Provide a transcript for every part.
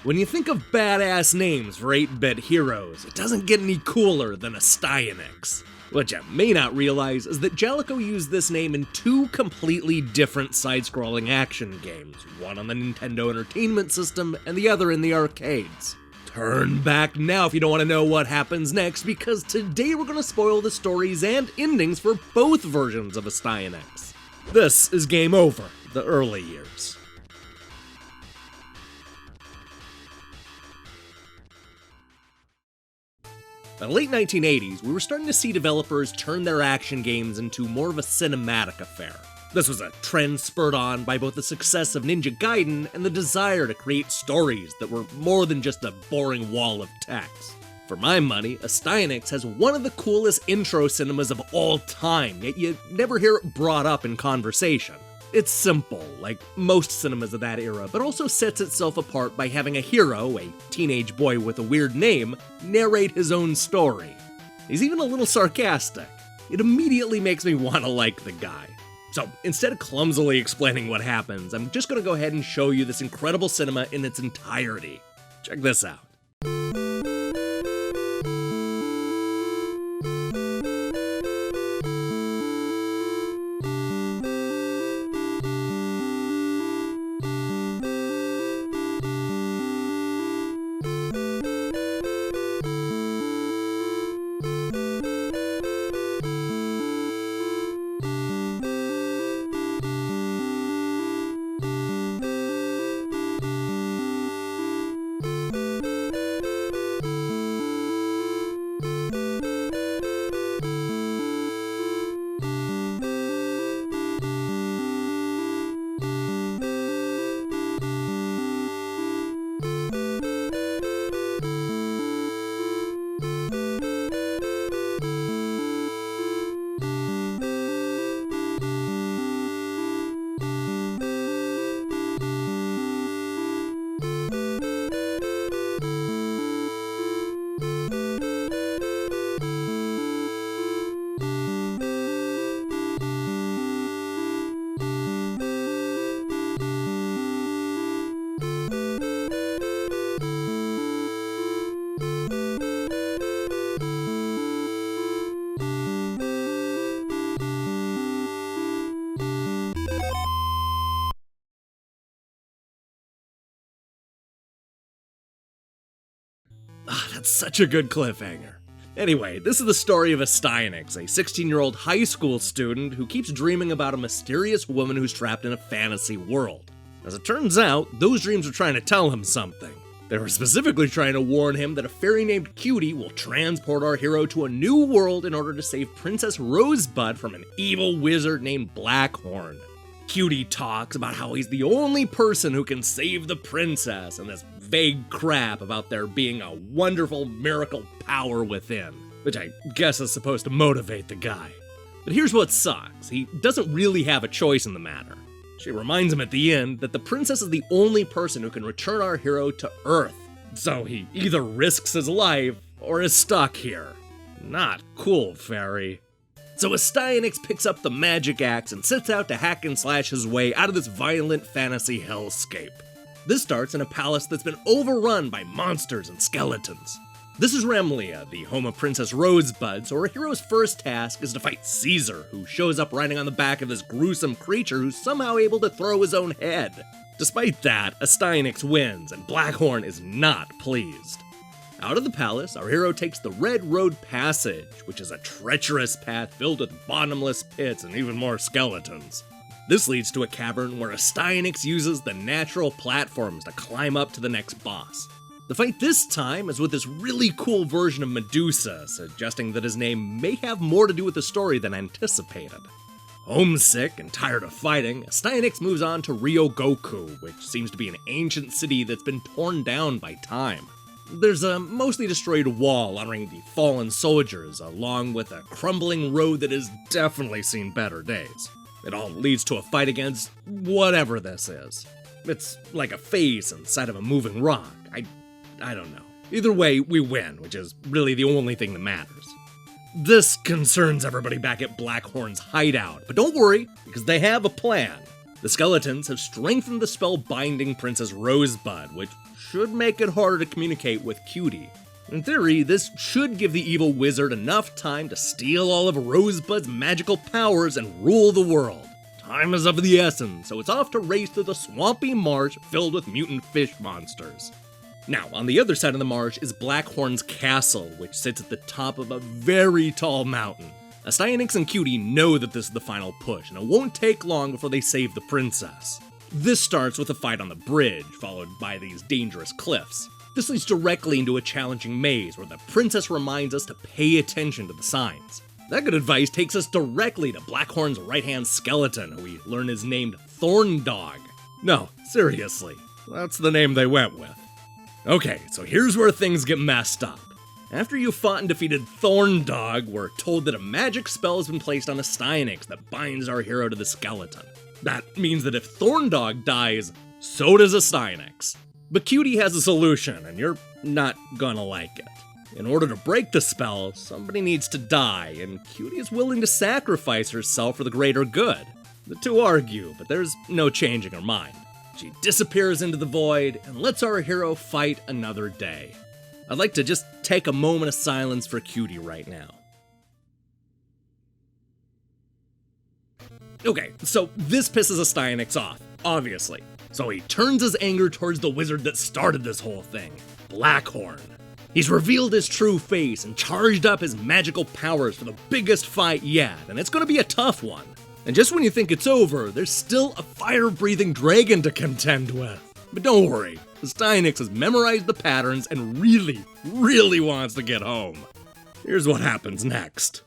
When you think of badass names for 8-bit heroes, it doesn't get any cooler than Astyanax. What you may not realize is that Jaleco used this name in two completely different side-scrolling action games, one on the Nintendo Entertainment System and the other in the arcades. Turn back now if you don't want to know what happens next, because today we're going to spoil the stories and endings for both versions of Astyanax. This is Game Over, the early years. In the late 1980s, we were starting to see developers turn their action games into more of a cinematic affair. This was a trend spurred on by both the success of Ninja Gaiden and the desire to create stories that were more than just a boring wall of text. For my money, Astyanax has one of the coolest intro cinemas of all time, yet you never hear it brought up in conversation. It's simple, like most cinemas of that era, but also sets itself apart by having a hero, a teenage boy with a weird name, narrate his own story. He's even a little sarcastic. It immediately makes me want to like the guy. So instead of clumsily explaining what happens, I'm just going to go ahead and show you this incredible cinema in its entirety. Check this out. That's such a good cliffhanger. Anyway, this is the story of Astyanax, a 16-year-old high school student who keeps dreaming about a mysterious woman who's trapped in a fantasy world. As it turns out, those dreams are trying to tell him something. They were specifically trying to warn him that a fairy named Cutie will transport our hero to a new world in order to save Princess Rosebud from an evil wizard named Blackhorn. Cutie talks about how he's the only person who can save the princess, and this vague crap about there being a wonderful miracle power within, which I guess is supposed to motivate the guy. But here's what sucks, he doesn't really have a choice in the matter. She reminds him at the end that the princess is the only person who can return our hero to Earth, so he either risks his life or is stuck here. Not cool, fairy. So Astyanax picks up the magic axe and sets out to hack and slash his way out of this violent fantasy hellscape. This starts in a palace that's been overrun by monsters and skeletons. This is Remlia, the home of Princess Rosebud, so our hero's first task is to fight Caesar, who shows up riding on the back of this gruesome creature who's somehow able to throw his own head. Despite that, Astyanax wins, and Blackhorn is not pleased. Out of the palace, our hero takes the Red Road Passage, which is a treacherous path filled with bottomless pits and even more skeletons. This leads to a cavern where Astyanax uses the natural platforms to climb up to the next boss. The fight this time is with this really cool version of Medusa, suggesting that his name may have more to do with the story than anticipated. Homesick and tired of fighting, Astyanax moves on to Ryogoku, which seems to be an ancient city that's been torn down by time. There's a mostly destroyed wall honoring the fallen soldiers, along with a crumbling road that has definitely seen better days. It all leads to a fight against whatever this is. It's like a face inside of a moving rock. I don't know. Either way, we win, which is really the only thing that matters. This concerns everybody back at Blackhorn's hideout, but don't worry, because they have a plan. The skeletons have strengthened the spell binding Princess Rosebud, which should make it harder to communicate with Cutie. In theory, this should give the evil wizard enough time to steal all of Rosebud's magical powers and rule the world. Time is of the essence, so it's off to race through the swampy marsh filled with mutant fish monsters. Now, on the other side of the marsh is Blackhorn's castle, which sits at the top of a very tall mountain. Astyanax and Cutie know that this is the final push, and it won't take long before they save the princess. This starts with a fight on the bridge, followed by these dangerous cliffs. This leads directly into a challenging maze where the princess reminds us to pay attention to the signs. That good advice takes us directly to Blackhorn's right-hand skeleton, who we learn is named Thorndog. No, seriously, that's the name they went with. Okay, so here's where things get messed up. After you fought and defeated Thorndog, we're told that a magic spell has been placed on Astyanax that binds our hero to the skeleton. That means that if Thorndog dies, so does Astyanax. But Cutie has a solution, and you're not gonna like it. In order to break the spell, somebody needs to die, and Cutie is willing to sacrifice herself for the greater good. The two argue, but there's no changing her mind. She disappears into the void and lets our hero fight another day. I'd like to just take a moment of silence for Cutie right now. Okay, so this pisses Astyanax off, obviously. So he turns his anger towards the wizard that started this whole thing, Blackhorn. He's revealed his true face and charged up his magical powers for the biggest fight yet, and it's gonna be a tough one. And just when you think it's over, there's still a fire-breathing dragon to contend with. But don't worry, Astyanax has memorized the patterns and really wants to get home. Here's what happens next.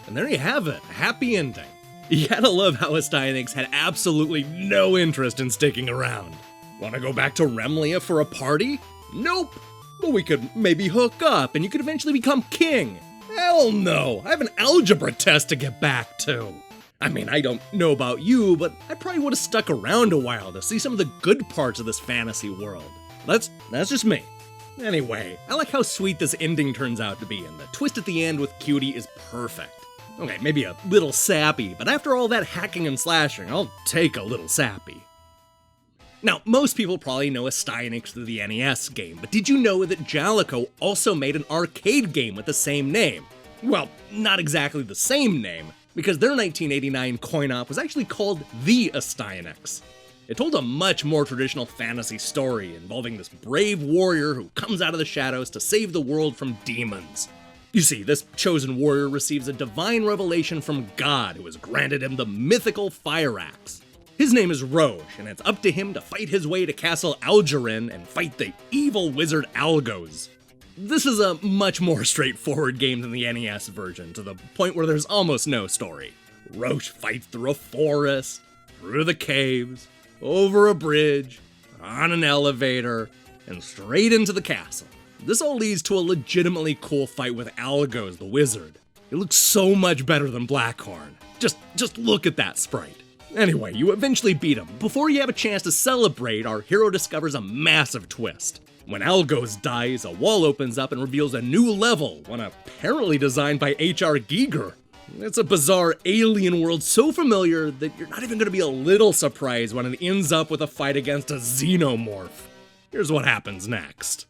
And there you have it, a happy ending. You gotta love how Astyanax had absolutely no interest in sticking around. Wanna go back to Remlia for a party? Nope. But we could maybe hook up and you could eventually become king. Hell no, I have an algebra test to get back to. I mean, I don't know about you, but I probably would have stuck around a while to see some of the good parts of this fantasy world. That's just me. Anyway, I like how sweet this ending turns out to be, and the twist at the end with Cutie is perfect. Okay, maybe a little sappy, but after all that hacking and slashing, I'll take a little sappy. Now, most people probably know Astyanax through the NES game, but did you know that Jaleco also made an arcade game with the same name? Well, not exactly the same name, because their 1989 coin-op was actually called The Astyanax. It told a much more traditional fantasy story involving this brave warrior who comes out of the shadows to save the world from demons. You see, this chosen warrior receives a divine revelation from God who has granted him the Mythical Fire Axe. His name is Roche, and it's up to him to fight his way to Castle Algerin and fight the evil wizard Algos. This is a much more straightforward game than the NES version, to the point where there's almost no story. Roche fights through a forest, through the caves, over a bridge, on an elevator, and straight into the castle. This all leads to a legitimately cool fight with Algos the wizard. It looks so much better than Blackhorn. Just look at that sprite. Anyway, you eventually beat him. Before you have a chance to celebrate, our hero discovers a massive twist. When Algos dies, a wall opens up and reveals a new level, one apparently designed by H.R. Giger. It's a bizarre alien world so familiar that you're not even going to be a little surprised when it ends up with a fight against a xenomorph. Here's what happens next.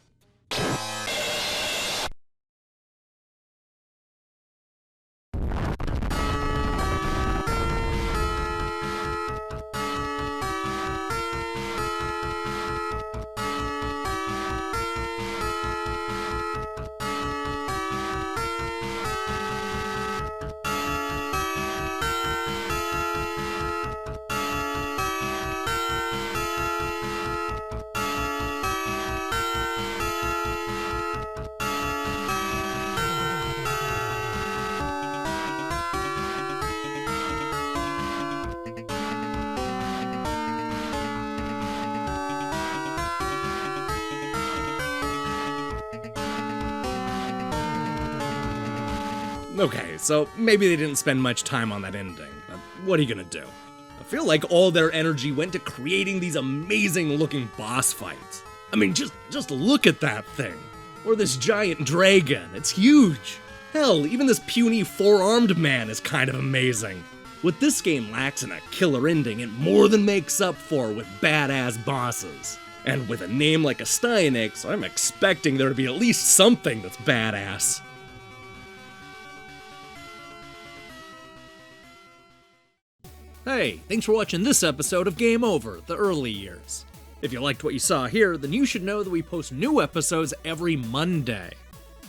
Okay, so maybe they didn't spend much time on that ending, but what are you gonna do? I feel like all their energy went to creating these amazing looking boss fights. I mean, just look at that thing. Or this giant dragon, it's huge. Hell, even this puny four-armed man is kind of amazing. What this game lacks in a killer ending, it more than makes up for with badass bosses. And with a name like Astyanax, I'm expecting there to be at least something that's badass. Hey, thanks for watching this episode of Game Over, The Early Years. If you liked what you saw here, then you should know that we post new episodes every Monday.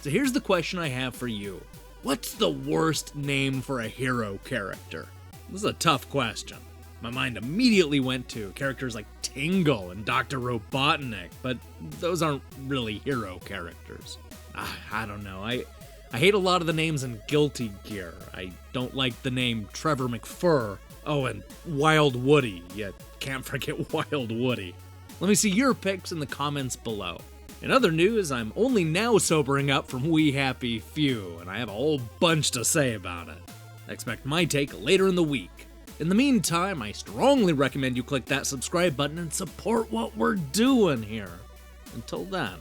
So here's the question I have for you. What's the worst name for a hero character? This is a tough question. My mind immediately went to characters like Tingle and Dr. Robotnik, but those aren't really hero characters. I don't know, I hate a lot of the names in Guilty Gear. I don't like the name Trevor McFur. Oh, and Wild Woody. You can't forget Wild Woody. Let me see your picks in the comments below. In other news, I'm only now sobering up from We Happy Few, and I have a whole bunch to say about it. Expect my take later in the week. In the meantime, I strongly recommend you click that subscribe button and support what we're doing here. Until then.